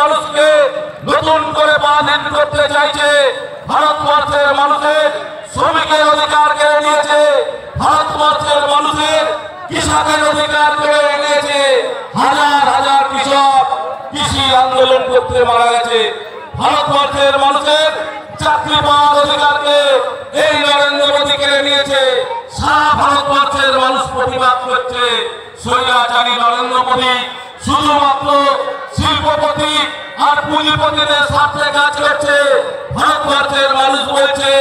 মানুষকে নতুন করে বাঁধীন করতে চাইছে। ভারতবর্ষের মানুষের শ্রমিকের অধিকার কেড়ে নিয়েছে, ভারতবর্ষের মানুষের কৃষকের অধিকার কেড়ে নিয়েছে। হাজার হাজার কৃষক কৃষি আন্দোলন করতে মারা গেছে। ভারতবর্ষের মানুষের চাকরি পাওয়ার অধিকারকে এই নরেন্দ্র মোদী কেড়ে নিয়েছে। সারা ভারতবর্ষের মানুষ প্রতিবাদ করছে। স্বৈরাচারী নরেন্দ্র মোদী শুধুমাত্র শিল্পপতি আর পুঁজিপতিদের স্বার্থে কাজ করছে। ভারতবর্ষের মানুষ বলছে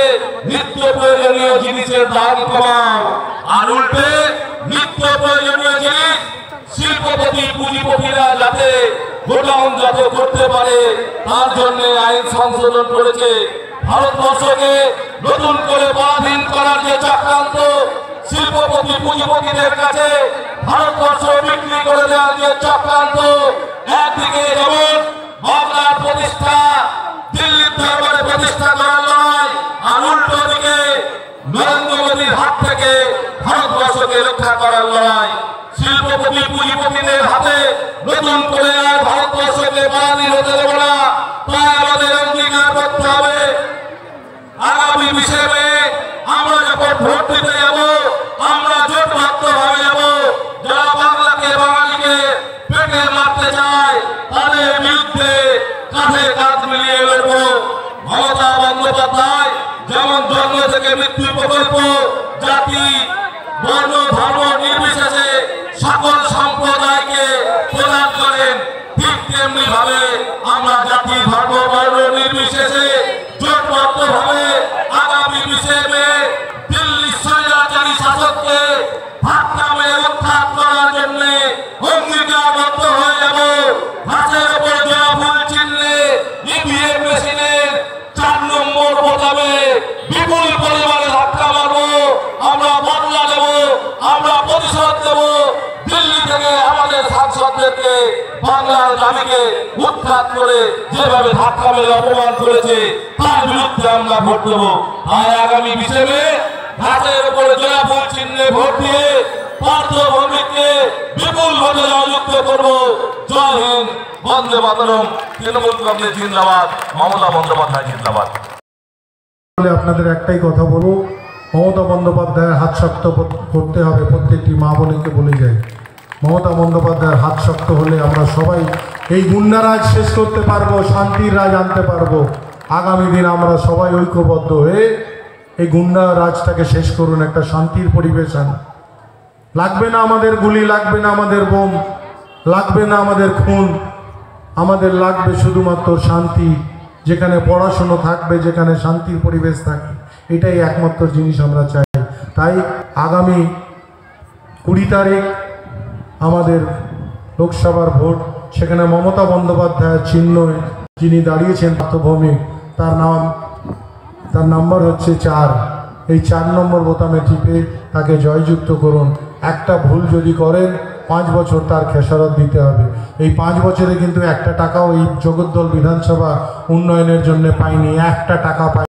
নিত্য প্রয়োজনীয় জিনিসের দাম কমাও, আর উল্টে নিত্য প্রয়োজনীয় জিনিস শিল্পপতি পুঁজিপতিরা যাতে গোডাউন যাতে করতে পারে তার জন্য আইন সংশোধন করেছে। ভারতবর্ষকে নতুন করে পরাধীন করার যে চক্রান্ত শিল্পপতি পুঁজিপতিদের কাছে ভারতবর্ষ বিক্রি করে দেওয়ার যে চক্রান্ত, একদিকে যেমন বাংলার প্রতিষ্ঠা দিল্লির দরবারে প্রতিষ্ঠা করার লড়াই, আর উল্টো দিকে নরেন্দ্র মোদীর হাত থেকে ভারতবর্ষকে রক্ষা করার লড়াই। শিল্পপতি পুঁজিপতিদের হাতে নতুন করে আর ভারতবর্ষকে পরাধীন হতে দেব না। তাই আমাদের অঙ্গীকার করতে হবে আগামী 20 মে আমরা যখন ভোট দিতে যাব আমরা জোটবদ্ধ ভাবে যাব। যারা বাংলাকে বাঙালিকে পেটে মারতে চায় তাদের বিরুদ্ধে কাঁধে কাঁধ মিলিয়ে লড়ব। মমতা বন্দ্যোপাধ্যায় যেমন জন্ম থেকে মৃত্যু প্রকল্প জাতি বর্ণ ধর্ম নির্বিশেষে সকল সম্প্রদায়কে প্রদান করেন, ঠিক তেমনি ভাবে আমরা জাতি ধর্ম বর্ণ নির্বিশেষে জোটবদ্ধ ভাবে আগামী 20 মে দিল্লি স্বৈরাচারী শাসককে ধাক্কা মেরে উৎখাত করার জন্য অঙ্গীকারবদ্ধ হয়ে যাব। ঘাসের উপর জোড়া ফুল চিহ্নে ইভিএম মেশিনের 4 নম্বর বোতামে বিপুল পরিমাণে ধাক্কা মারবো। আমরা বদলা দেব, আমরা প্রতিশোধ দেব। দিল্লি থেকে আমাদের সাংসদদেরকে বাংলার দাবিকে উৎখাত করে যেভাবে ধাক্কা মেরে অপমান করেছে তার বিরুদ্ধে আমরা ভোট দেব। আর আগামী 20 মে ঘাসের উপরে জোড়া ফুল চিহ্নে ভোট দিয়ে পার্থ ভৌমিককে বিপুল ভোটে জয়যুক্ত করবো। জয় হিন্দ, বন্দে মাতরম, তৃণমূল কংগ্রেস জিন্দাবাদ, মমতা বন্দ্যোপাধ্যায় জিন্দাবাদ। আপনাদের একটাই কথা বলবো, মমতা বন্দ্যোপাধ্যায়ের হাত শক্ত করতে হবে। প্রত্যেকটি মা বোনকে বলে যাই, মমতা বন্দ্যোপাধ্যায়ের হাত শক্ত হলে আমরা সবাই এই গুন্ডারাজ শেষ করতে পারবো, শান্তির রাজ আনতে পারবো। আগামী দিন আমরা সবাই ঐক্যবদ্ধ হয়ে এই গুন্ডা রাজটাকে শেষ করুন, একটা শান্তির পরিবেশ আন। লাগবে না আমাদের গুলি, লাগবে না আমাদের বোম, লাগবে না আমাদের খুন, আমাদের লাগবে শুধুমাত্র শান্তি। যেখানে পড়াশুনো থাকবে, যেখানে শান্তির পরিবেশ থাকবে, এটাই একমাত্র জিনিস আমরা চাই। তাই আগামী 20 তারিখ আমাদের লোকসভার ভোট, সেখানে মমতা বন্দ্যোপাধ্যায়ের চিহ্ন যিনি দাঁড়িয়েছেন পার্থভৌমিক, তার নাম্বার হচ্ছে 4। এই 4 নম্বর বোতামে টিপে তাকে জয়যুক্ত করুন। একটা ভুল যদি করেন 5 বছর তার খেসারত দিতে হবে। এই 5 বছরে কিন্তু একটা টাকাও এই জগদ্দল বিধানসভা উন্নয়নের জন্য পাইনি, একটা টাকা পাইনি।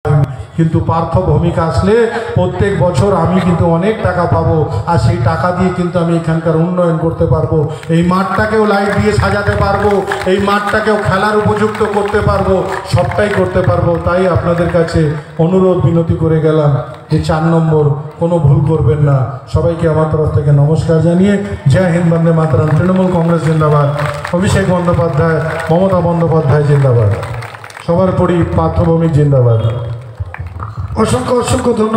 কিন্তু পার্থ ভূমিকা আসলে প্রত্যেক বছর আমি কিন্তু অনেক টাকা পাবো, আর সেই টাকা দিয়ে কিন্তু আমি এখানকার উন্নয়ন করতে পারবো। এই মাঠটাকেও লাইট দিয়ে সাজাতে পারবো, এই মাঠটাকেও খেলার উপযুক্ত করতে পারবো, সবটাই করতে পারবো। তাই আপনাদের কাছে অনুরোধ বিনতি করে গেলাম যে 4 নম্বর কোনো ভুল করবেন না। সবাইকে আমার তরফ থেকে নমস্কার জানিয়ে জয় হিন্দ, বন্দে মাতরম, তৃণমূল কংগ্রেস জিন্দাবাদ, অভিষেক বন্দ্যোপাধ্যায়, মমতা বন্দ্যোপাধ্যায় জিন্দাবাদ, সবার পরি পার্থভৌমিক জিন্দাবাদ। অসংখ্য অসংখ্য ধন্যবাদ।